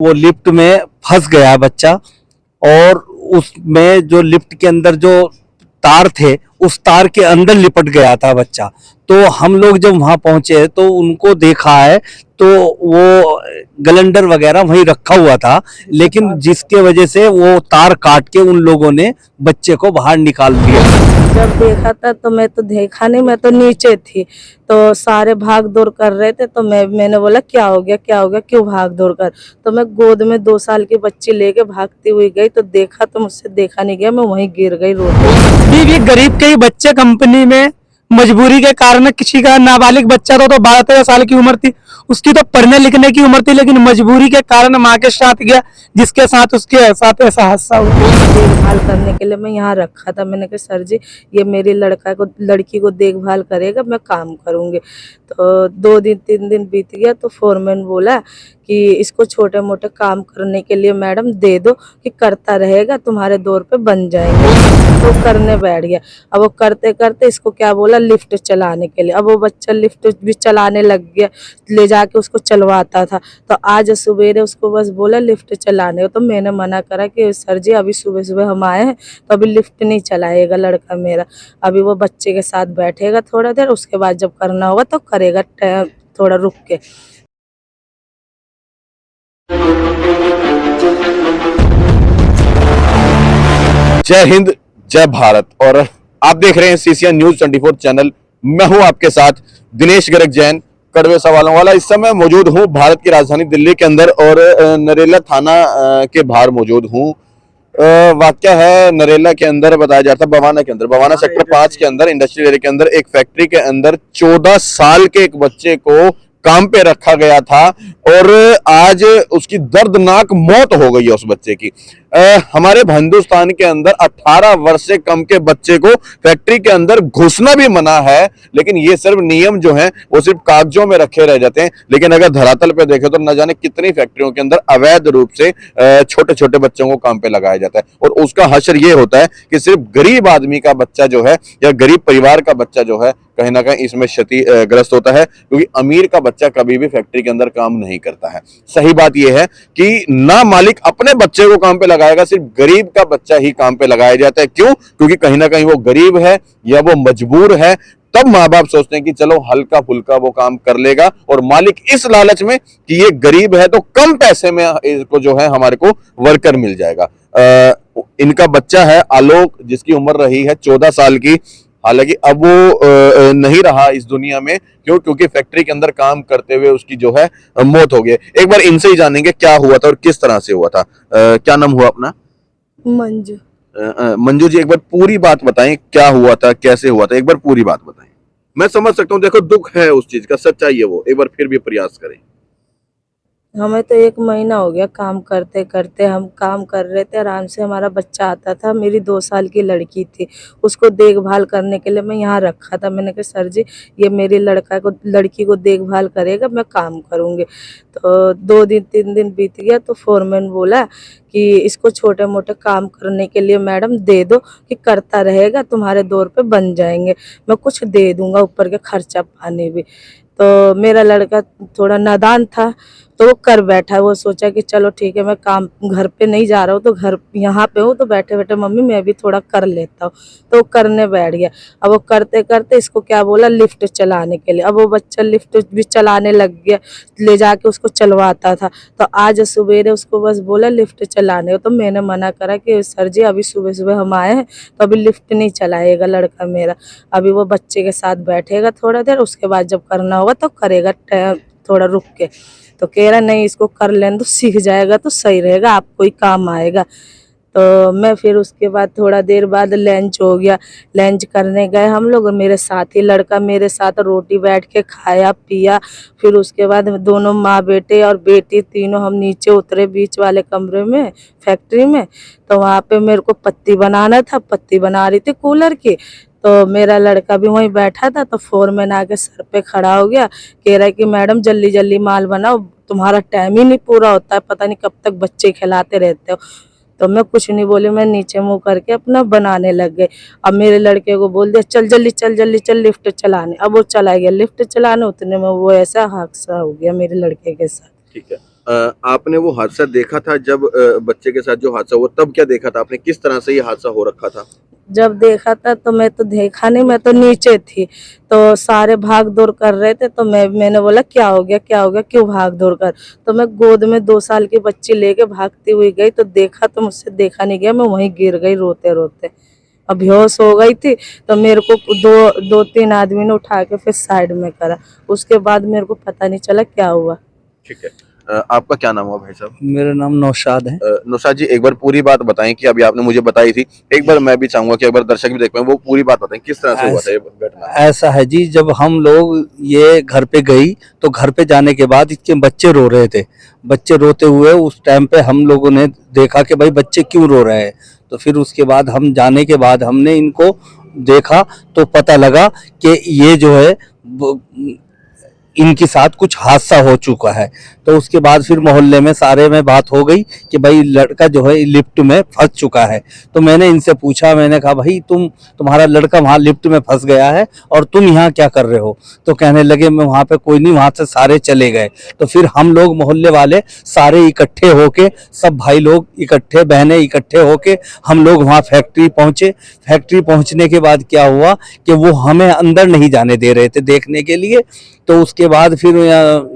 वो लिफ्ट में फंस गया बच्चा। और उसमें जो लिफ्ट के अंदर जो तार थे, उस तार के अंदर लिपट गया था बच्चा। तो हम लोग जब वहां पहुंचे तो उनको देखा है, तो वो गलेंडर वगैरह वहीं रखा हुआ था, लेकिन जिसके वजह से वो तार काट के उन लोगों ने बच्चे को बाहर निकाल दिया। जब देखा था तो मैं तो देखा नहीं, मैं तो नीचे थी। तो सारे भाग दौड़ कर रहे थे, तो मैंने बोला क्या हो गया, क्या हो गया, क्यों भाग दौड़ कर। तो मैं गोद में 2 साल की बच्ची लेके भागती हुई गई, तो देखा तो मुझसे देखा नहीं गया, मैं वहीं गिर गई रोते। भी गरीब के ही बच्चे कंपनी में मजबूरी के कारण, किसी का नाबालिग बच्चा तो 12-13 साल की उम्र थी, उसकी तो पढ़ने लिखने की उम्र थी, लेकिन मजबूरी के कारण माँ के साथ गया, जिसके साथ उसके साथ ऐसा हादसा हुआ। देखभाल करने के लिए मैं यहाँ रखा था। मैंने कहा सर जी, ये मेरी लड़की को देखभाल करेगा, मैं काम करूँगी। तो 2 दिन 3 दिन बीत गया, तो फोरमैन बोला कि इसको छोटे मोटे काम करने के लिए मैडम दे दो, कि करता रहेगा, तुम्हारे दौर पे बन जाएंगे। तो करने बैठ गया। अब वो करते करते इसको क्या बोला, लिफ्ट चलाने के लिए। अब वो बच्चा लिफ्ट भी चलाने लग गया, ले जाके उसको चलवाता था। तो आज सवेरे उसको बस बोला लिफ्ट चलाने को, तो मैंने मना करा कि सर जी अभी सुबह सुबह हम आए हैं, तो अभी लिफ्ट नहीं चलाएगा लड़का मेरा। अभी वो बच्चे के साथ बैठेगा थोड़ा देर, उसके बाद जब करना होगा तो करेगा, थोड़ा रुक के। जय हिंद, जय भारत। और आप देख रहे हैं सीसीएन न्यूज 24 चैनल। मैं हूं आपके साथ दिनेश गर्ग जैन, कड़वे सवालों वाला। इस समय मौजूद हूं भारत की राजधानी दिल्ली के अंदर और नरेला थाना के बाहर मौजूद हूं। वाक्य है नरेला के अंदर, बताया जाता है बवाना के अंदर, बवाना सेक्टर 5 के अंदर, इंडस्ट्रियल एरिया के अंदर एक फैक्ट्री के अंदर 14 साल के एक बच्चे को काम पे रखा गया था और आज उसकी दर्दनाक मौत हो गई है उस बच्चे की। हमारे हिंदुस्तान के अंदर 18 वर्ष से कम के बच्चे को फैक्ट्री के अंदर घुसना भी मना है, लेकिन ये सिर्फ नियम जो हैं वो सिर्फ कागजों में रखे रह जाते हैं। लेकिन अगर धरातल पे देखें तो न जाने कितनी फैक्ट्रियों के अंदर अवैध रूप से छोटे छोटे बच्चों को काम पे लगाया जाता है और उसका हश्र ये होता है कि सिर्फ गरीब आदमी का बच्चा जो है या गरीब परिवार का बच्चा जो है कहीं ना कहीं इसमें क्षतिग्रस्त होता है, क्योंकि अमीर का बच्चा कभी भी फैक्ट्री के अंदर काम नहीं करता है। सही बात यह है कि ना मालिक अपने बच्चे को काम पे लगाएगा, सिर्फ गरीब का बच्चा ही काम पे लगाया जाता है। क्यों? क्योंकि कहीं ना कहीं वो गरीब है या वो मजबूर है। तब माँ बाप सोचते हैं कि चलो हल्का फुल्का वो काम कर लेगा, और मालिक इस लालच में कि ये गरीब है तो कम पैसे में इसको जो है हमारे को वर्कर मिल जाएगा। इनका बच्चा है आलोक, जिसकी उम्र रही है 14 साल की। हालांकि अब वो नहीं रहा इस दुनिया में। क्यों? क्योंकि फैक्ट्री के अंदर काम करते हुए उसकी जो है मौत हो गई। एक बार इनसे ही जानेंगे क्या हुआ था और किस तरह से हुआ था। क्या नाम हुआ अपना? मंजू। मंजू जी, एक बार पूरी बात बताएं, क्या हुआ था, कैसे हुआ था, एक बार पूरी बात बताएं। मैं समझ सकता हूँ, देखो दुख है उस चीज का, सच्चाई है वो, एक बार फिर भी प्रयास करें। हमें तो 1 महीना हो गया काम करते करते। हम काम कर रहे थे आराम से, हमारा बच्चा आता था। मेरी 2 साल की लड़की थी, उसको देखभाल करने के लिए मैं यहाँ रखा था। मैंने कहा सर जी, ये मेरी लड़की को देखभाल करेगा, मैं काम करूँगी। तो 2 दिन 3 दिन बीत गया, तो फोरमैन बोला कि इसको छोटे मोटे काम करने के लिए मैडम दे दो, कि करता रहेगा, तुम्हारे दौर पे बन जाएंगे, मैं कुछ दे दूंगा ऊपर के खर्चा पानी भी। तो मेरा लड़का थोड़ा नादान था, तो वो कर बैठा। वो सोचा कि चलो ठीक है, मैं काम घर पे नहीं जा रहा हूँ, तो घर यहाँ पे हूँ, तो बैठे बैठे मम्मी मैं भी थोड़ा कर लेता हूँ। तो वो करने बैठ गया। अब वो करते करते इसको क्या बोला, लिफ्ट चलाने के लिए। अब वो बच्चा लिफ्ट भी चलाने लग गया, ले जाके उसको चलवाता था। तो आज सवेरे उसको बस बोला लिफ्ट चलाने को, तो मैंने मना करा कि सर जी अभी सुबह सुबह हम आए हैं, तो अभी लिफ्ट नहीं चलाएगा लड़का मेरा। अभी वो बच्चे के साथ बैठेगा थोड़ा देर, उसके बाद जब करना होगा तो करेगा, थोड़ा रुक के। तो कह रहा नहीं, इसको कर लेने तो सीख जाएगा तो सही रहेगा, आपको ही काम आएगा। तो मैं फिर उसके बाद थोड़ा देर बाद लंच हो गया। लंच करने गए हम लोग, मेरे साथ ही लड़का मेरे साथ रोटी बैठ के खाया पिया। फिर उसके बाद दोनों माँ बेटे और बेटी तीनों हम नीचे उतरे बीच वाले कमरे में फैक्ट्री में। तो वहाँ पे मेरे को पत्ती बनाना था, पत्ती बना रही थी कूलर की। तो मेरा लड़का भी वहीं बैठा था, तो फोरमैन आके सर पे खड़ा हो गया, कह रहा है कि मैडम जल्दी जल्दी माल बनाओ, तुम्हारा टाइम ही नहीं पूरा होता है, पता नहीं कब तक बच्चे खिलाते रहते हो। तो मैं कुछ नहीं बोली, मैं नीचे मुंह करके अपना बनाने लग गए। अब मेरे लड़के को बोल दिया चल जल्दी चल जल्दी चल लिफ्ट चलाने। अब वो चला गया लिफ्ट चलाने, उतने में वो ऐसा हादसा हो गया मेरे लड़के के साथ। ठीक है। आपने वो हादसा देखा था जब बच्चे के साथ जो हादसा हुआ, तब क्या देखा था आपने, किस तरह से ये हादसा हो रखा था? जब देखा था तो मैं तो देखा नहीं, मैं तो नीचे थी, तो सारे भाग दौड़ कर रहे थे, तो मैंने बोला क्या हो गया, क्यों भाग दौड़ कर। तो मैं गोद में 2 साल की बच्ची लेके भागती हुई गई, तो देखा तो मुझसे देखा नहीं गया, मैं वहीं गिर गई रोते रोते, अब बेहोश हो गई थी। तो मेरे को दो तीन आदमी ने उठा के फिर साइड में करा, उसके बाद मेरे को पता नहीं चला क्या हुआ। ठीक है। आपका क्या नाम हुआ भाई साहब? मेरा नाम नौशाद है। नौशाद जी, एक बार पूरी बात बताएं कि अभी आपने मुझे बताई थी, एक बार मैं भी चाहूंगा कि एक बार दर्शक भी देख पाएं, वो पूरी बात बताएं किस तरह से हुआ था ये घटना। ऐसा है जी, जब हम लोग ये घर पे गई तो घर पे जाने के बाद इसके बच्चे रो रहे थे। बच्चे रोते हुए उस टाइम पे हम लोगों ने देखा कि भाई बच्चे क्यों रो रहे हैं। तो फिर उसके बाद हम जाने के बाद हमने इनको देखा तो पता लगा कि ये जो है इनके साथ कुछ हादसा हो चुका है। तो उसके बाद फिर मोहल्ले में सारे में बात हो गई कि भाई लड़का जो है लिफ्ट में फंस चुका है। तो मैंने इनसे पूछा, मैंने कहा भाई तुम्हारा लड़का वहाँ लिफ्ट में फंस गया है और तुम यहाँ क्या कर रहे हो? तो कहने लगे मैं वहाँ पे कोई नहीं, वहाँ से सारे चले गए। तो फिर हम लोग मोहल्ले वाले सारे इकट्ठे होके, सब भाई लोग इकट्ठे, बहनें इकट्ठे होके हम लोग वहाँ फैक्ट्री पहुँचे। फैक्ट्री पहुँचने के बाद क्या हुआ कि वो हमें अंदर नहीं जाने दे रहे थे देखने के लिए। तो उसके बाद फिर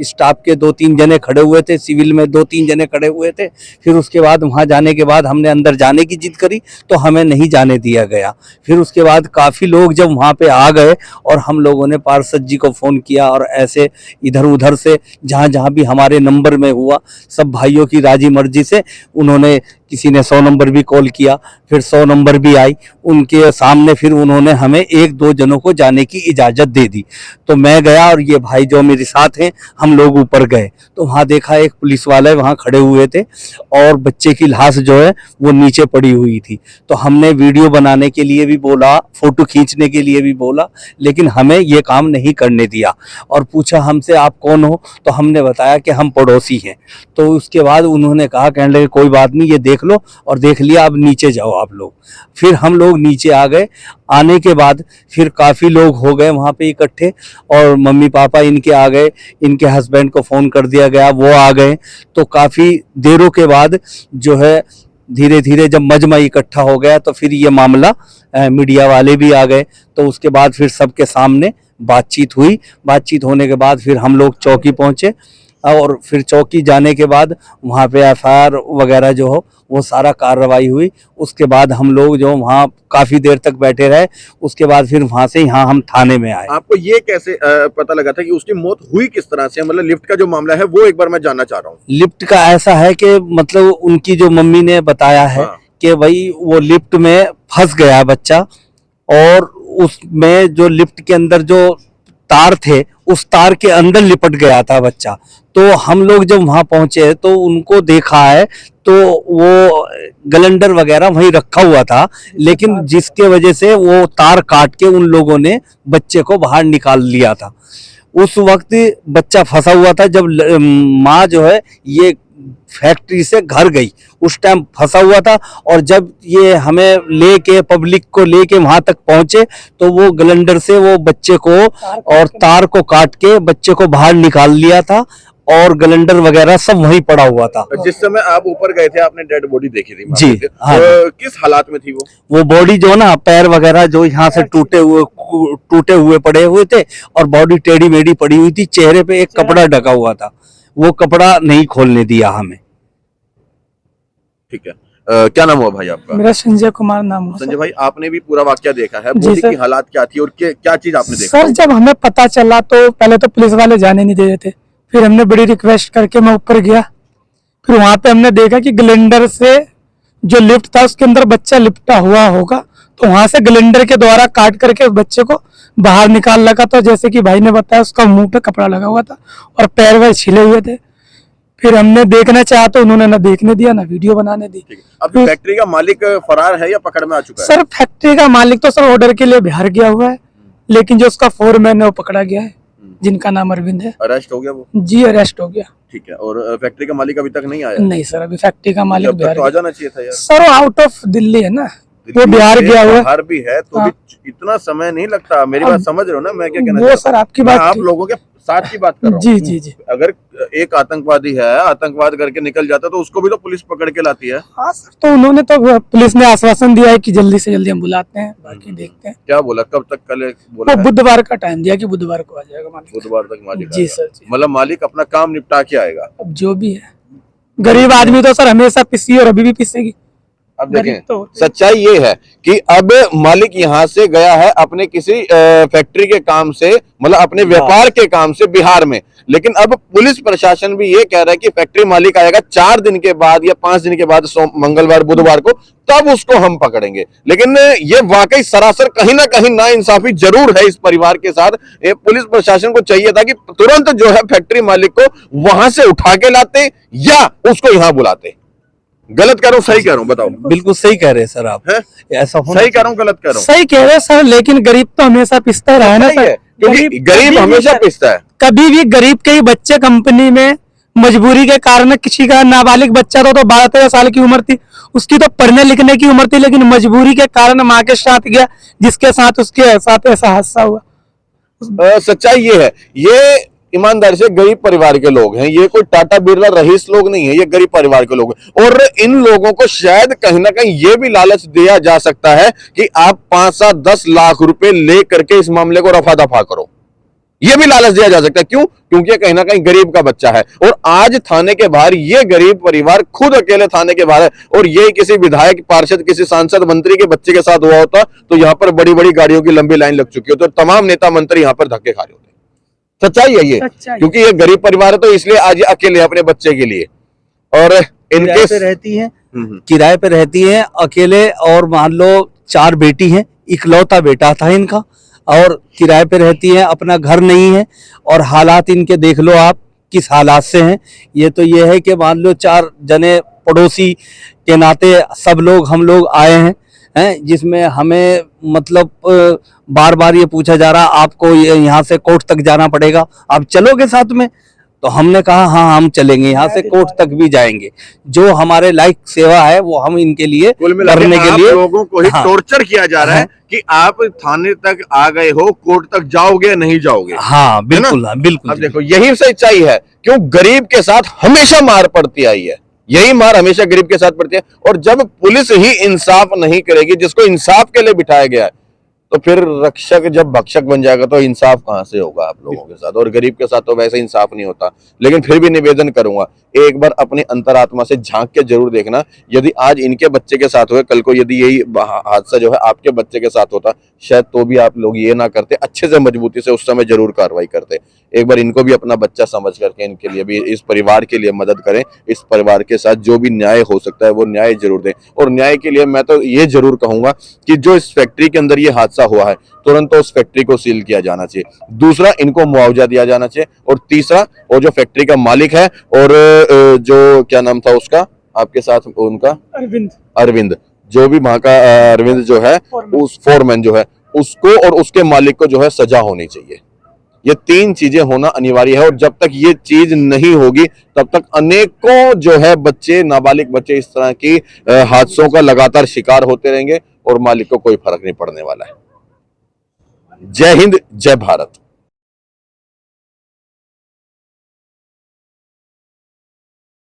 स्टाफ के 2-3 जने खड़े हुए थे, सिविल में 2-3 जने खड़े हुए थे। फिर उसके बाद वहाँ जाने के बाद हमने अंदर जाने की जिद करी तो हमें नहीं जाने दिया गया। फिर उसके बाद काफ़ी लोग जब वहाँ पे आ गए और हम लोगों ने पार्षद जी को फ़ोन किया और ऐसे इधर उधर से जहाँ जहाँ भी हमारे नंबर में हुआ, सब भाइयों की राजी मर्जी से उन्होंने, किसी ने 100 नंबर भी कॉल किया, फिर 100 नंबर भी आई उनके सामने, फिर उन्होंने हमें 1-2 जनों को जाने की इजाज़त दे दी। तो मैं गया और ये भाई जो मेरे साथ हैं हम लोग ऊपर गए तो वहाँ देखा एक पुलिस वाले वहाँ खड़े हुए थे और बच्चे की लाश जो है वो नीचे पड़ी हुई थी। तो हमने वीडियो बनाने के लिए भी बोला, फ़ोटो खींचने के लिए भी बोला, लेकिन हमें ये काम नहीं करने दिया। और पूछा हमसे आप कौन हो? तो हमने बताया कि हम पड़ोसी हैं। तो उसके बाद उन्होंने कहा, कहने लगे कोई बात नहीं, ये देख लो, और देख लिया, अब नीचे जाओ आप लोग। फिर हम लोग नीचे आ गए। आने के बाद फिर काफ़ी लोग हो गए वहाँ पे इकट्ठे और मम्मी पापा इनके आ गए, इनके हस्बैंड को फ़ोन कर दिया गया, वो आ गए। तो काफ़ी देरों के बाद जो है धीरे धीरे जब मजमा इकट्ठा हो गया तो फिर ये मामला मीडिया वाले भी आ गए। तो उसके बाद फिर सबके सामने बातचीत हुई। बातचीत होने के बाद फिर हम लोग चौकी पहुँचे और फिर चौकी जाने के बाद वहाँ पे एफआईआर वगैरह जो हो वो सारा कार्रवाई हुई। उसके बाद हम लोग जो वहाँ काफ़ी देर तक बैठे रहे, उसके बाद फिर वहाँ से यहाँ हम थाने में आए। आपको ये कैसे पता लगा था कि उसकी मौत हुई किस तरह से? मतलब लिफ्ट का जो मामला है वो एक बार मैं जानना चाह रहा हूँ। लिफ्ट का ऐसा है कि मतलब उनकी जो मम्मी ने बताया है कि भाई वो लिफ्ट में फंस गया बच्चा और उसमें जो लिफ्ट के अंदर जो तार थे उस तार के अंदर लिपट गया था बच्चा। तो हम लोग जब वहाँ पहुँचे तो उनको देखा है तो वो गलेंडर वगैरह वहीं रखा हुआ था, लेकिन जिसके वजह से वो तार काट के उन लोगों ने बच्चे को बाहर निकाल लिया था। उस वक्त बच्चा फंसा हुआ था जब माँ जो है ये फैक्ट्री से घर गई, उस टाइम फंसा हुआ था। और जब ये हमें लेके, पब्लिक को लेके वहां तक पहुंचे तो वो गलेंडर से वो बच्चे को और तार को काट के बच्चे को बाहर निकाल लिया था और गलेंडर वगैरह सब वहीं पड़ा हुआ था। जिस समय आप ऊपर गए थे आपने डेड बॉडी देखी थी? जी हाँ। किस हालात में थी वो बॉडी जो ना, पैर वगैरह जो यहाँ से टूटे हुए पड़े हुए थे और बॉडी टेढ़ी मेढ़ी पड़ी हुई थी। चेहरे पे एक कपड़ा ढका हुआ था, वो कपड़ा नहीं खोलने दिया हमें। ठीक है। क्या नाम हुआ भाई आपका? मेरा संजय कुमार नाम हुआ। संजय भाई, आपने भी पूरा वाकया देखा है, बॉडी की हालात क्या थी और क्या चीज आपने देखा? सर जब हमें पता चला तो पहले तो पुलिस वाले जाने नहीं दे रहे थे, फिर हमने बड़ी रिक्वेस्ट करके मैं ऊपर गया। फिर वहां पे हमने देखा कि ग्लेंडर से जो लिफ्ट था उसके अंदर बच्चा लिपटा हुआ होगा, तो वहां से ग्लेंडर के द्वारा काट करके उस बच्चे को बाहर निकाल लगा। तो जैसे कि भाई ने बताया उसका मुंह पे कपड़ा लगा हुआ था और पैर वैर छिले हुए थे। फिर हमने देखना चाहा तो उन्होंने ना देखने दिया ना वीडियो बनाने दी। अब फैक्ट्री का मालिक फरार है या पकड़ में आ चुका है? सर फैक्ट्री का मालिक तो सर ऑर्डर के लिए बिहार गया हुआ है, लेकिन जो उसका फोरमैन है वो पकड़ा गया है, जिनका नाम अरविंद है। अरेस्ट हो गया वो? जी अरेस्ट हो गया। ठीक है। और फैक्ट्री का मालिक अभी तक नहीं आया? नहीं सर, अभी फैक्ट्री का मालिक बिहार तो आ जाना चाहिए था यार। सर वो आउट ऑफ दिल्ली है ना, वो बिहार गया हुआ है। बाहर भी है तो भी इतना समय नहीं लगता। मेरी बात समझ रहे हो ना मैं क्या कहना वो चाहता हूं? सर आपकी बात आप लोगों के साथ की बात कर रहा हूँ। जी जी जी। अगर एक आतंकवादी है, आतंकवाद करके निकल जाता तो उसको भी तो पुलिस पकड़ के लाती है। हाँ सर, तो उन्होंने तो पुलिस ने आश्वासन दिया है कि जल्दी से जल्दी हम बुलाते हैं, बाकी देखते हैं। क्या बोला, कब तक? कल बोला वो है बुधवार का टाइम दिया कि बुधवार को आ जाएगा मालिक। बुधवार तक मालिक जी आएगा। सर जी। मतलब मालिक अपना काम निपटा के आएगा। अब जो भी है, गरीब आदमी तो सर हमेशा पिसी और अभी भी पिसेगी। अब देखें, गरीब तो होते हैं। सच्चाई ये है कि अब मालिक यहाँ से गया है अपने किसी फैक्ट्री के काम से, मतलब अपने व्यापार के काम से बिहार में, लेकिन अब पुलिस प्रशासन भी ये कह रहा है कि फैक्ट्री मालिक आएगा 4 दिन के बाद या 5 दिन के बाद, मंगलवार बुधवार को, तब उसको हम पकड़ेंगे। लेकिन ये वाकई सरासर कहीं ना कहीं नाइंसाफी जरूर है इस परिवार के साथ। पुलिस प्रशासन को चाहिए था कि तुरंत जो है फैक्ट्री मालिक को वहां से उठा के लाते या उसको यहाँ बुलाते। गलत कह रहा हूं, सही कह रहा हूं, बताओ। बिल्कुल सही कह रहे हैं सर आप। हैं? ऐसा होना सही कह रहा हूं, गलत कह रहा हूं? सही कह रहे हैं सर, लेकिन गरीब तो हमेशा पिसता रहा है ना सही है, सर। क्योंकि गरीब कभी हमेशा भी- पिसता है। कभी भी गरीब के ही बच्चे कंपनी में मजबूरी के कारण, किसी का नाबालिग बच्चा तो 12-13 साल की उम्र थी, उसकी तो पढ़ने लिखने की उम्र थी, लेकिन मजबूरी के कारण माँ के साथ गया, जिसके साथ उसके साथ ऐसा हादसा हुआ। सच्चाई ये है, ये ईमानदारी से गरीब परिवार के लोग हैं, ये कोई टाटा बिरला रईस लोग नहीं है, ये गरीब परिवार के लोग हैं। और इन लोगों को शायद कहीं ना कहीं ये भी लालच दिया जा सकता है कि आप 5-7-10 लाख रुपए ले करके इस मामले को रफा दफा करो, ये भी लालच दिया जा सकता है। क्यों? क्योंकि कहीं ना कहीं गरीब का बच्चा है और आज थाने के बाहर ये गरीब परिवार खुद अकेले थाने के बाहर है। और ये किसी विधायक, पार्षद, किसी सांसद, मंत्री के बच्चे के साथ हुआ होता तो यहां पर बड़ी बड़ी गाड़ियों की लंबी लाइन लग चुकी होती और तमाम नेता मंत्री यहां पर धक्के खा रहे होते। सच्चाई है ये, क्योंकि ये गरीब परिवार है तो इसलिए आज ये अकेले अपने बच्चे के लिए। और किराए इनके पे रहती हैं, किराए पे रहती हैं अकेले, और मान लो 4 बेटी हैं, इकलौता बेटा था इनका, और किराए पे रहती हैं, अपना घर नहीं है। और हालात इनके देख लो आप किस हालात से हैं। ये तो ये है कि मान लो 4 जने पड़ोसी के नाते सब लोग हम लोग आए हैं, जिसमें हमें मतलब बार बार ये पूछा जा रहा आपको यहाँ से कोर्ट तक जाना पड़ेगा, आप चलोगे साथ में? तो हमने कहा हाँ हम चलेंगे, यहाँ से कोर्ट तक भी जाएंगे। जो हमारे लायक सेवा है वो हम इनके लिए करने के लिए, लोगों को ही हाँ, टॉर्चर किया जा रहा है कि आप थाने तक आ गए हो, कोर्ट तक जाओगे नहीं जाओगे। हाँ बिल्कुल, हाँ बिल्कुल। अब देखो, यही सच्चाई है, क्यों गरीब के साथ हमेशा मार पड़ती आई है, यही मार हमेशा गरीब के साथ पड़ती है। और जब पुलिस ही इंसाफ नहीं करेगी, जिसको इंसाफ के लिए बिठाया गया है, तो फिर रक्षक जब भक्षक बन जाएगा तो इंसाफ कहां से होगा आप लोगों के साथ? और गरीब के साथ तो वैसे इंसाफ नहीं होता। लेकिन फिर भी निवेदन करूंगा, एक बार अपनी अंतरात्मा से झांक के जरूर देखना, यदि आज इनके बच्चे के साथ हुए, कल को यदि यही हादसा जो है आपके बच्चे के साथ होता, शायद तो भी आप लोग ये ना करते, अच्छे से मजबूती से उस समय जरूर कार्रवाई करते। एक बार इनको भी अपना बच्चा समझ करके इनके लिए भी, इस परिवार के लिए मदद करें। इस परिवार के साथ जो भी न्याय हो सकता है वो न्याय जरूर दें। और न्याय के लिए मैं तो ये जरूर कहूंगा कि जो इस फैक्ट्री के अंदर ये हादसा हुआ है, तुरंत तो उस फैक्ट्री को सील किया जाना चाहिए। दूसरा, इनको मुआवजा दिया जाना चाहिए। और तीसरा, वो जो फैक्ट्री का मालिक है और जो क्या नाम था उसका आपके साथ, उनका अरविंद, जो भी वहां का अरविंद जो है, उस फोरमैन जो है, उसको और उसके मालिक को जो है सजा होनी चाहिए। ये 3 चीजें होना अनिवार्य है। और जब तक ये चीज नहीं होगी तब तक अनेकों जो है बच्चे, नाबालिग बच्चे इस तरह की हादसों का लगातार शिकार होते रहेंगे और मालिक को कोई फर्क नहीं पड़ने वाला है। जय हिंद, जय भारत।